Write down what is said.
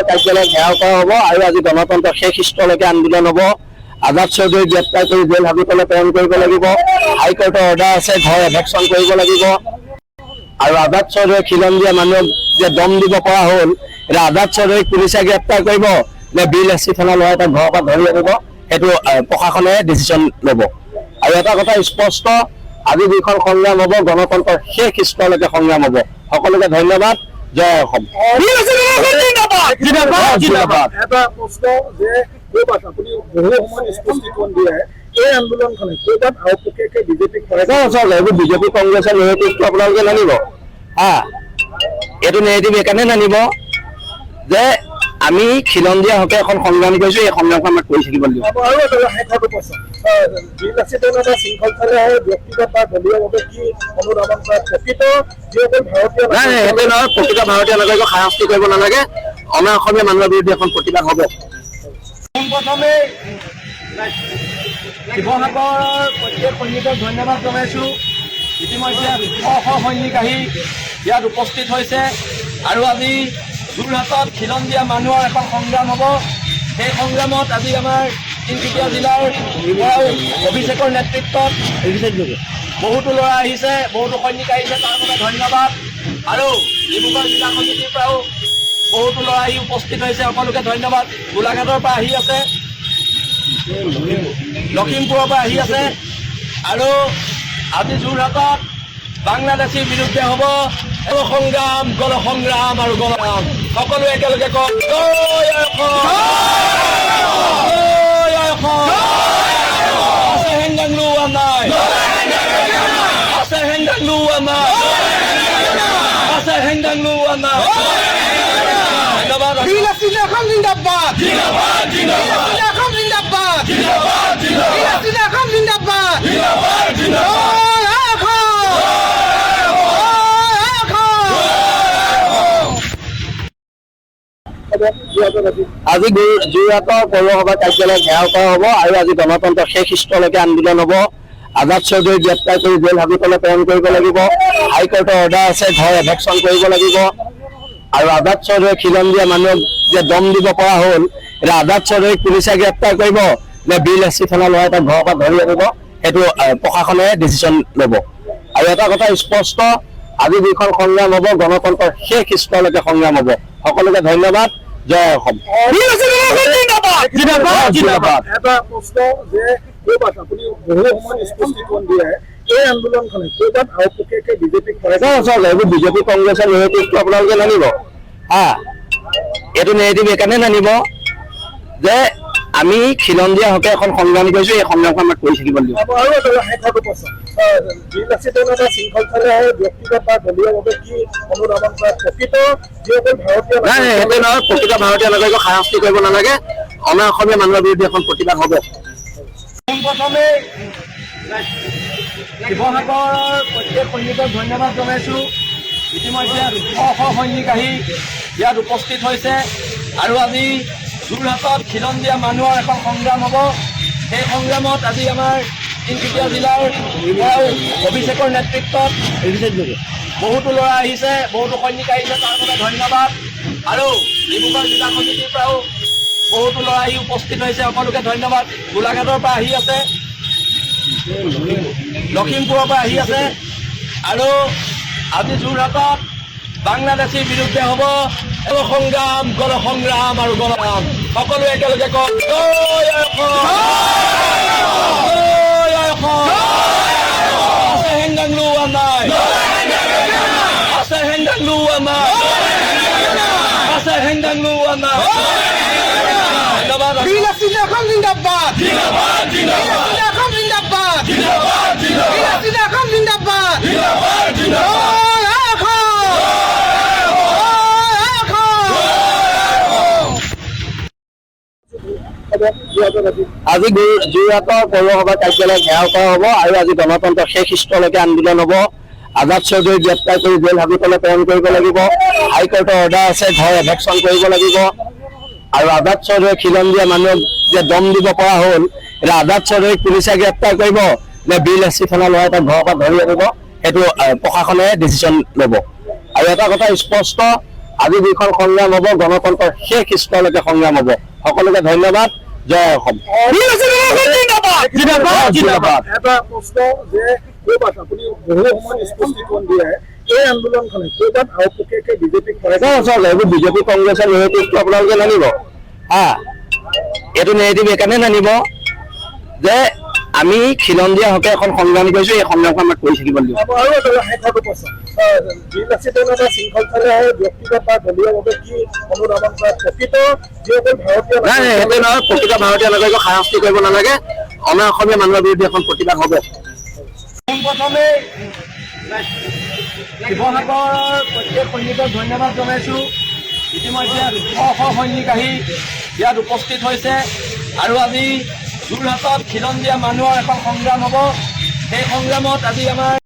কাৰ্যালয় ঘেৰাও কৰা হ'ব আৰু আজি গণতন্ত্ৰ শেষ স্থলৈকে আন্দোলন হ'ব। আজাদ চৌধুৰীক গ্ৰেপ্তাৰ কৰি জেল হাজতলৈ প্ৰেৰণ কৰিব লাগিব। হাইকোৰ্টৰ অৰ্ডাৰ আছে, ঘৰ এভেকশ্যন কৰিব লাগিব। আৰু আজাদ চৌধুৰীক খিলন দিয়া মানুহক যে দম দিব পৰা হ'ল, এতিয়া আজাদ চৌধুৰীক পুলিচে গ্ৰেপ্তাৰ কৰিব নে বিল এছ চি থানা ল'ৰাই তাক ঘৰৰ পৰা ধৰি আনিব, সেইটো প্ৰশাসনে ডিচিশ্যন ল'ব। আৰু এটা কথা স্পষ্ট, আজি যিখন সংগ্ৰাম হ'ব গণতন্ত্ৰৰ শেষ স্থলৈকে সংগ্ৰাম হ'ব। সকলোকে ধন্যবাদ। জয় অসম। এটা প্ৰশ্ন যে আপুনি বহু সময়ত স্পষ্টীকৰণ দিয়ে এই আন্দোলনখনে ক'ৰবাত আওপকীয়াকৈ বিজেপিক এইবোৰ বিজেপি কংগ্ৰেছৰ নেৰেটিভটো আপোনালোকে নানিব হা। এইটো নেৰেটিভ এইকাৰণে নানিব যে আমি খিলন দিয়া হকে এখন সংগ্ৰাম কৰিছো, এই সংগ্ৰামখন আমাক কৰি থাকিব লাগিব। আৰু এটা শেষৰটো প্ৰশ্ন, বিল আছে এটা শৃংখল চালে ব্যক্তিগত বা দলীয়ভাৱে কি অনুধাৱন কৰা প্ৰকৃত যিসকল ভাৰতীয় নাই সেইটো নহয়, প্ৰকৃত ভাৰতীয় নাগৰিকক শাস্তি কৰিব নালাগে। আমাৰ অসমীয়া মানুহৰ বিৰুদ্ধে এখন প্ৰতিবাদ হ'ব। পোনপ্ৰথমে শিৱসাগৰৰ প্ৰত্যেক সৈনিকক ধন্যবাদ জনাইছোঁ। ইতিমধ্যে শ সৈনিক আহি ইয়াত উপস্থিত হৈছে আৰু আজি যোৰহাটত খিলন দিয়া মানুহৰ এখন সংগ্ৰাম হ'ব। সেই সংগ্ৰামত আজি আমাৰ তিনিচুকীয়া জিলাৰ পৰাও অভিষেকৰ নেতৃত্বত বহুতো ল'ৰা আহিছে, বহুতো সৈনিক আহিছে, তাৰ বাবে ধন্যবাদ। আৰু ডিব্ৰুগড় জিলা সমিতিৰ পৰাও বহুতো ল'ৰা আহি উপস্থিত হৈছে, সকলোকে ধন্যবাদ। গোলাঘাটৰ পৰা আহি আছে, লখিমপুৰৰ পৰা আহি আছে। আৰু আজি যোৰহাটত বাংলাদেশীৰ বিৰুদ্ধে হ'ব সংগ্ৰাম, গণসংগ্ৰাম আৰু গণৰাম। সকলোৱে একেলগে কওক জয় অসম, জয় অসম। আছে হেংদাংলু নাই, আছে হেংদাংলু নাই, আছে হেংদাংলু নাই। ধন্যবাদ। জিন্দাবাদ, জিন্দাবাদ, জিন্দাবাদ, জিন্দাবাদ, জিন্দাবাদ, জিন্দাবাদ, জিন্দাবাদ, জিন্দাবাদ। আজি যোৰহাটৰ পৌৰসভা কাৰ্যালয় ঘেৰাও কৰা হ'ব আৰু আজি গণতন্ত্ৰ শেষ স্থলৈকে আন্দোলন হ'ব। আজাদ চৌধুৰীক গ্ৰেপ্তাৰ কৰি জেল হাজতলৈ প্ৰেৰণ কৰিব লাগিব। হাইকোৰ্টৰ অৰ্ডাৰ আছে, ঘৰ এভেকশ্যন কৰিব লাগিব। আৰু আজাদ চৌধুৰীক খিলন দিয়া মানুহক যে দম দিব পৰা হ'ল, এতিয়া আজাদ চৌধুৰীক পুলিচে গ্ৰেপ্তাৰ কৰিব নে বিল এছ চি থানা ল'ৰাই তাক ঘৰৰ পৰা ধৰি আনিব, সেইটো প্ৰশাসনে ডিচিশ্যন ল'ব। আৰু এটা কথা স্পষ্ট, আজি যিখন সংগ্ৰাম হ'ব গণতন্ত্ৰৰ শেষ স্থলৈকে সংগ্ৰাম হ'ব। সকলোকে ধন্যবাদ। জয় অসম। এটা প্ৰশ্ন যে ক'ৰবাত আপুনি বহু সময়ত স্পষ্টীকৰণ দিয়ে এই আন্দোলনখনে ক'ৰবাত আওপকীয়াকৈ বিজেপিক এইবোৰ বিজেপি কংগ্ৰেছৰ নেৰেটিভটো আপোনালোকে নানিব হা। এইটো নেৰেটিভ এইকাৰণে নানিব যে আমি খিলন দিয়া হকে এখন সংগ্ৰাম কৰিছো, এই সংগ্ৰামখন আমাক কৰি থাকিব লাগিব। আৰু এটা শেষৰটো প্ৰশ্ন, বিল আছে এটা শৃংখল চালে ব্যক্তিগত বা দলীয়ভাৱে কি অনুধাৱন কৰা প্ৰকৃত যিসকল ভাৰতীয় নাই সেইটো নহয়, প্ৰকৃত ভাৰতীয় নাগৰিকক শাস্তি কৰিব নালাগে। আমাৰ অসমীয়া মানুহৰ বিৰুদ্ধে এখন প্ৰতিবাদ হ'ব। পোনপ্ৰথমে শিৱসাগৰৰ প্ৰত্যেক সৈনিকক ধন্যবাদ জনাইছোঁ। ইতিমধ্যে শ সৈনিক আহি ইয়াত উপস্থিত হৈছে আৰু আজি যোৰহাটত খিলন দিয়া মানুহৰ এখন সংগ্ৰাম হ'ব। সেই সংগ্ৰামত আজি আমাৰ তিনিচুকীয়া জিলাৰ পৰাও অভিষেকৰ নেতৃত্বত বহুতো ল'ৰা আহিছে, বহুতো সৈনিক আহিছে, তাৰ বাবে ধন্যবাদ। আৰু ডিব্ৰুগড় জিলা সমিতিৰ পৰাও বহুতো ল'ৰা আহি উপস্থিত হৈছে, সকলোকে ধন্যবাদ। গোলাঘাটৰ পৰা আহি আছে, লখিমপুৰৰ পৰা আহি আছে। আৰু আজি যোৰহাটত বাংলাদেশীৰ বিৰুদ্ধে হ'ব সংগ্ৰাম, গণসংগ্ৰাম আৰু গণৰাম। সকলোৱে একেলগে কওক জয় অসম, জয় অসম। আছে হেংদাংলু নাই, আছে হেংদাংলু নাই, আছে হেংদাংলু নাই। ধন্যবাদ। জিন্দাবাদ, জিন্দাবাদ, জিন্দাবাদ, জিন্দাবাদ, জিন্দাবাদ, জিন্দাবাদ, জিন্দাবাদ। আজি যোৰহাটৰ পৌৰসভা কাৰ্যালয় ঘেৰাও কৰা হ'ব আৰু আজি গণতন্ত্ৰ শেষ স্থলৈকে আন্দোলন হ'ব। আজাদ চৌধুৰীক গ্ৰেপ্তাৰ কৰি জেল হাজতলৈ প্ৰেৰণ কৰিব লাগিব। হাইকোৰ্টৰ অৰ্ডাৰ আছে, ঘৰ এভেকশ্যন কৰিব লাগিব। আৰু আজাদ চৌধুৰীক খিলন দিয়া মানুহক যে দম দিব পৰা হ'ল, এতিয়া আজাদ চৌধুৰীক পুলিচে গ্ৰেপ্তাৰ কৰিব নে বিল এছ চি থানা ল'ৰাই তাক ঘৰৰ পৰা ধৰি আনিব, সেইটো প্ৰশাসনে ডিচিশ্যন ল'ব। আৰু এটা কথা স্পষ্ট, আজি যিখন সংগ্ৰাম হ'ব গণতন্ত্ৰৰ শেষ স্তৰলৈকে সংগ্ৰাম হ'ব। সকলোকে ধন্যবাদ। জয় অসম। জিন্দাবাদ। এটা প্ৰশ্ন যে ক'ৰবাত আপুনি বহু সময় স্পষ্টীকৰণ দিয়ে এই আন্দোলনখনে ক'ৰবাত আওপকীয়াকৈ বিজেপিক এইবোৰ বিজেপি কংগ্ৰেছৰ নেৰেটিভটো আপোনালোকে নানিব হা। এইটো নেৰেটিভ এইকাৰণে নানিব যে আমি খিলঞ্জীয়া হকে এখন সংগ্ৰাম কৰিছো, এই সংগ্ৰামখন আমাক কৰি থাকিব লাগিব। আৰু এটা শেষৰটো প্ৰশ্ন, নিৰ্বাচিত শৃংখলচাৰে ব্যক্তিগত বা দলীয়ভাৱে কি অনুধাৱন কৰা প্ৰকৃত যিসকল ভাৰতীয় নাই নাই সেইটো নহয়, প্ৰকৃত ভাৰতীয় নাগৰিকক হাৰাশাস্তি কৰিব নালাগে। অনা অসমীয়া মানুহৰ বিৰুদ্ধে এখন প্ৰতিবাদ হ'ব। পোনপ্ৰথমে শিৱসাগৰৰ প্ৰত্যেক সৈনিকক ধন্যবাদ জনাইছোঁ। ইতিমধ্যে শ সৈনিক আহি ইয়াত উপস্থিত হৈছে আৰু আজি যোৰহাটত খিলঞ্জীয়া মানুহৰ এখন সংগ্ৰাম হ'ব। সেই সংগ্ৰামত আজি আমাৰ